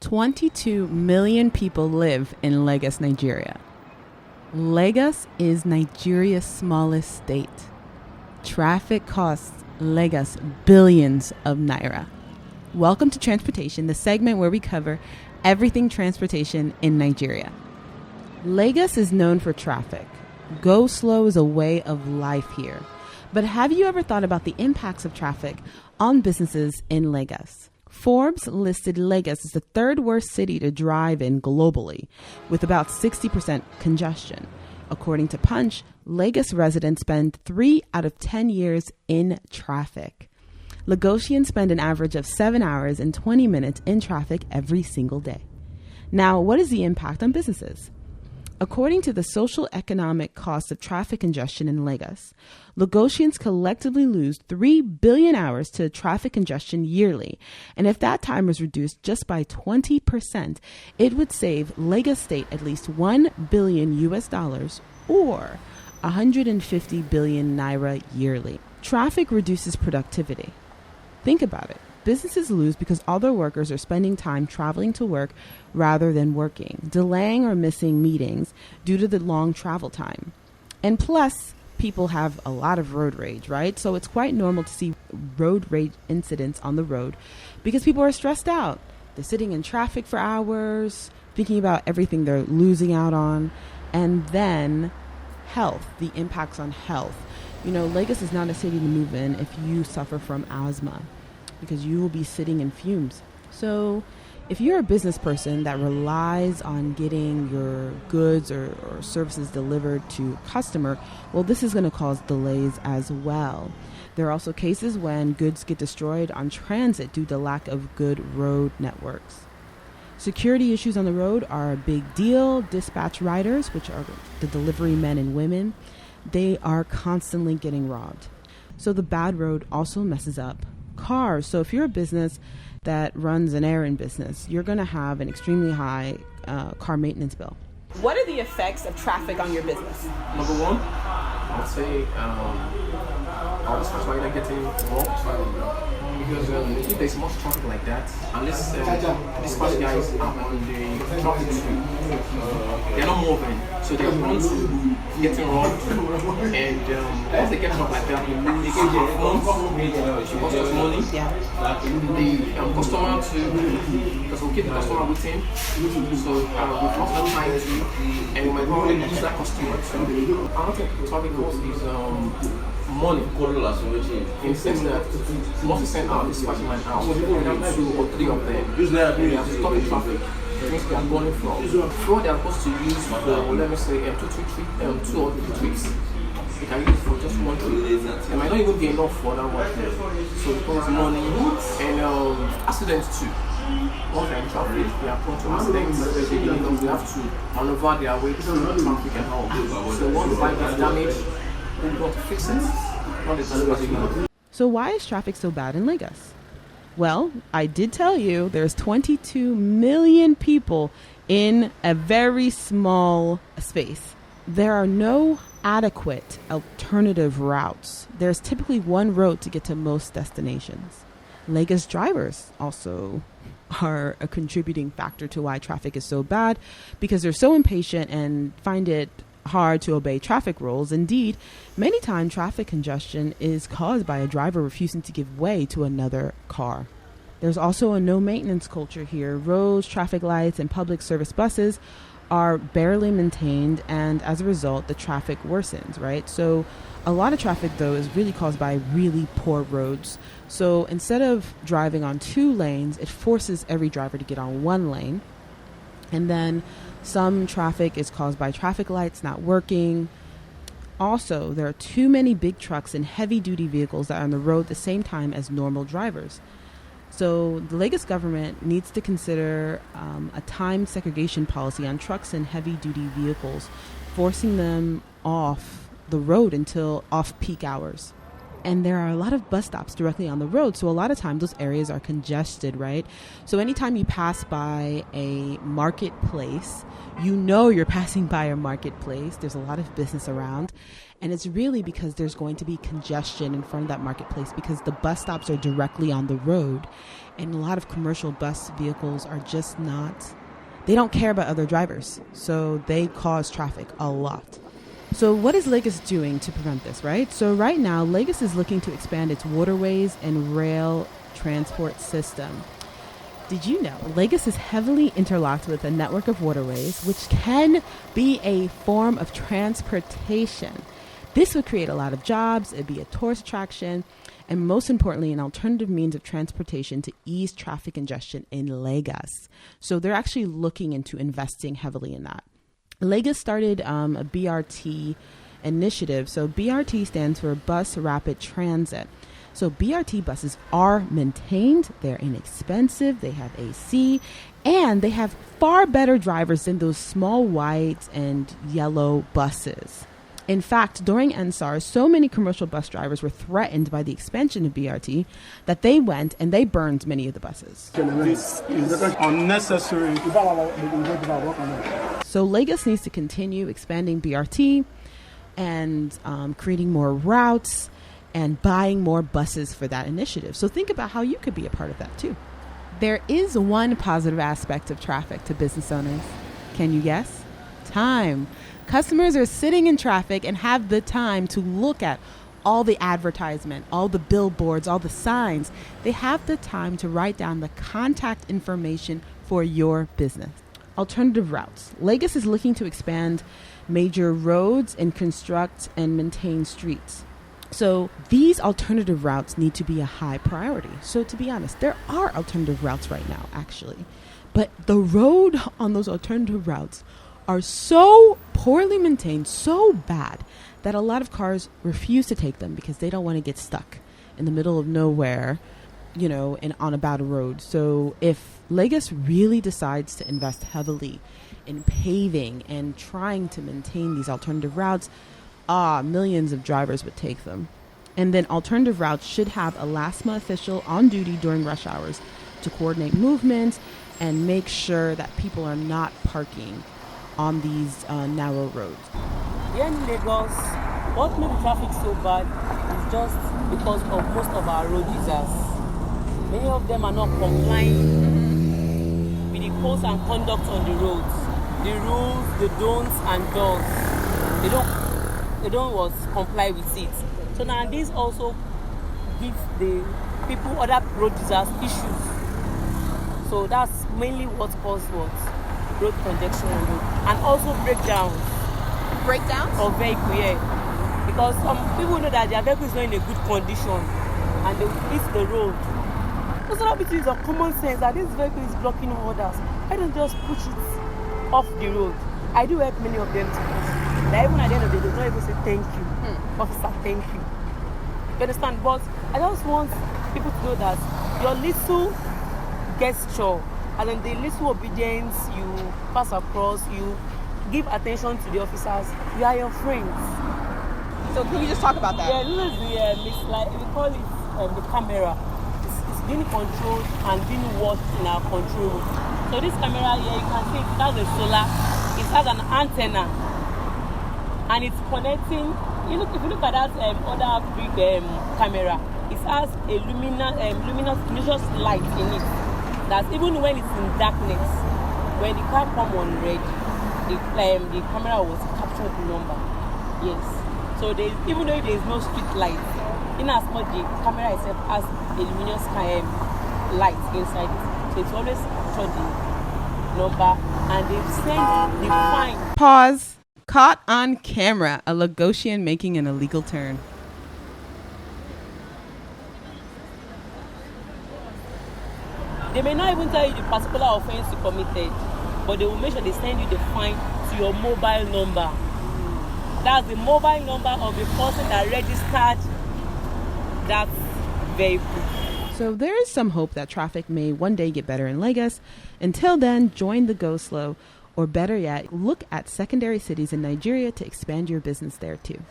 22 million people live in Lagos, Nigeria. Lagos is Nigeria's smallest state. Traffic costs Lagos billions of naira. Welcome to Transportation, the segment where we cover everything transportation in Nigeria. Lagos is known for traffic. Go slow is a way of life here. But have you ever thought about the impacts of traffic on businesses in Lagos? Forbes listed Lagos as the third worst city to drive in globally, with about 60% congestion. According to Punch, Lagos residents spend 3 out of 10 years in traffic. Lagosians spend an average of 7 hours and 20 minutes in traffic every single day. Now, what is the impact on businesses? According to the Socio-Economic cost of traffic congestion in Lagos, Lagosians collectively lose 3 billion hours to traffic congestion yearly. And if that time was reduced just by 20%, it would save Lagos State at least $1 billion or 150 billion naira yearly. Traffic reduces productivity. Think about it. Businesses lose because all their workers are spending time traveling to work rather than working, delaying or missing meetings due to the long travel time. And plus, people have a lot of road rage, right? So it's quite normal to see road rage incidents on the road because people are stressed out. They're sitting in traffic for hours, thinking about everything they're losing out on. And then health, the impacts on health. You know, Lagos is not a city to move in if you suffer from asthma, because you will be sitting in fumes. So if you're a business person that relies on getting your goods or services delivered to a customer, well, this is going to cause delays as well. There are also cases when goods get destroyed on transit due to lack of good road networks. Security issues on the road are a big deal. Dispatch riders, which are the delivery men and women, they are constantly getting robbed. So the bad road also messes up cars. So if you're a business that runs an errand business, you're going to have an extremely high car maintenance bill. What are the effects of traffic on your business? Number one, I would say all the spots where you're getting robbed. Because if there's much traffic like that, unless dispatch guys are on the traffic street, they're not moving, so they're prone to getting robbed. And once they get robbed like that, they get their phones, it costs us money. Yeah. The customer too, because we'll keep the customer waiting, so we've lost the time too, and we might probably lose that customer too. Another thing traffic cost is money, in the sense that once you send out dispatch man out, we have 2 or 3 of them. They have stopped traffic. It means they are going from before they are supposed to use for, let me say, 2 or 3 trips. They can use it for just 1 trip. It might not even be enough for that 1 trip. So it costs money and accidents too. Once they're in traffic, they are prone to accidents. They have to maneuver their way through the traffic and all. So once the bike gets damaged, we got to fix it. So why is traffic so bad in Lagos? Well, I did tell you there's 22 million people in a very small space. There are no adequate alternative routes. There's typically one road to get to most destinations. Lagos drivers also are a contributing factor to why traffic is so bad, because they're so impatient and find it hard to obey traffic rules. Indeed, many times traffic congestion is caused by a driver refusing to give way to another car. There's also a no maintenance culture here. Roads, traffic lights, and public service buses are barely maintained, and as a result, the traffic worsens, right? So a lot of traffic, though, is really caused by really poor roads. So instead of driving on 2 lanes, it forces every driver to get on 1 lane. And then some traffic is caused by traffic lights not working. Also, there are too many big trucks and heavy-duty vehicles that are on the road at the same time as normal drivers. So the Lagos government needs to consider a time segregation policy on trucks and heavy-duty vehicles, forcing them off the road until off-peak hours. And there are a lot of bus stops directly on the road. So a lot of times those areas are congested, right? So anytime you pass by a marketplace, you know you're passing by a marketplace. There's a lot of business around. And it's really because there's going to be congestion in front of that marketplace because the bus stops are directly on the road. And a lot of commercial bus vehicles are just not, they don't care about other drivers. So they cause traffic a lot. So what is Lagos doing to prevent this, right? So right now, Lagos is looking to expand its waterways and rail transport system. Did you know Lagos is heavily interlocked with a network of waterways, which can be a form of transportation? This would create a lot of jobs, it'd be a tourist attraction, and most importantly, an alternative means of transportation to ease traffic congestion in Lagos. So they're actually looking into investing heavily in that. Lagos started a BRT initiative. So BRT stands for Bus Rapid Transit. So BRT buses are maintained, they're inexpensive, they have AC, and they have far better drivers than those small white and yellow buses. In fact, during NSAR, so many commercial bus drivers were threatened by the expansion of BRT that they went and they burned many of the buses. This is unnecessary. So Lagos needs to continue expanding BRT and creating more routes and buying more buses for that initiative. So think about how you could be a part of that too. There is one positive aspect of traffic to business owners. Can you guess? Time. Customers are sitting in traffic and have the time to look at all the advertisement, all the billboards, all the signs. They have the time to write down the contact information for your business. Alternative routes. Lagos is looking to expand major roads and construct and maintain streets. So these alternative routes need to be a high priority. So to be honest, there are alternative routes right now, actually. But the road on those alternative routes are so poorly maintained, so bad, that a lot of cars refuse to take them because they don't want to get stuck in the middle of nowhere, you know, and on a bad road. So if Lagos really decides to invest heavily in paving and trying to maintain these alternative routes, millions of drivers would take them. And then alternative routes should have a LASMA official on duty during rush hours to coordinate movement and make sure that people are not parking on these narrow roads. Here in Lagos, what makes traffic so bad is just because of most of our road users. Many of them are not complying with the codes and conduct on the roads. The rules, the don'ts and does. They don't comply with it. So now this also gives the people, other road users, issues. So that's mainly what causes what? Road congestion and also breakdowns of vehicle, yeah. Because some people know that their vehicle is not in a good condition and they will hit the road. Those other people are common sense that this vehicle is blocking others. I don't just push it off the road. I do help many of them to push. That even at the end of the day, they don't even say thank you. Officer, thank you. You understand? But I just want people to know that your little gesture and then the little obedience you pass across, you give attention to the officers, we are your friends. So can you just talk about that? Yeah, this is we call it the camera. It's being controlled and being watched in our control room. So this camera here, you can see it has a solar, it has an antenna, and it's connecting. If you look at that other big camera, it has a luminous light in it. That even when it's in darkness, when the car comes on red, the camera will capture the number. Yes. So even though there is no street light, in as much the camera itself has a luminous light inside it, so it's always capture the number, and they've sent the fine. Pause. Caught on camera, a Lagosian making an illegal turn. They may not even tell you the particular offense you committed, but they will make sure they send you the fine to your mobile number. That's the mobile number of the person that registered that vehicle. So there is some hope that traffic may one day get better in Lagos. Until then, join the Go Slow, or better yet, look at secondary cities in Nigeria to expand your business there too.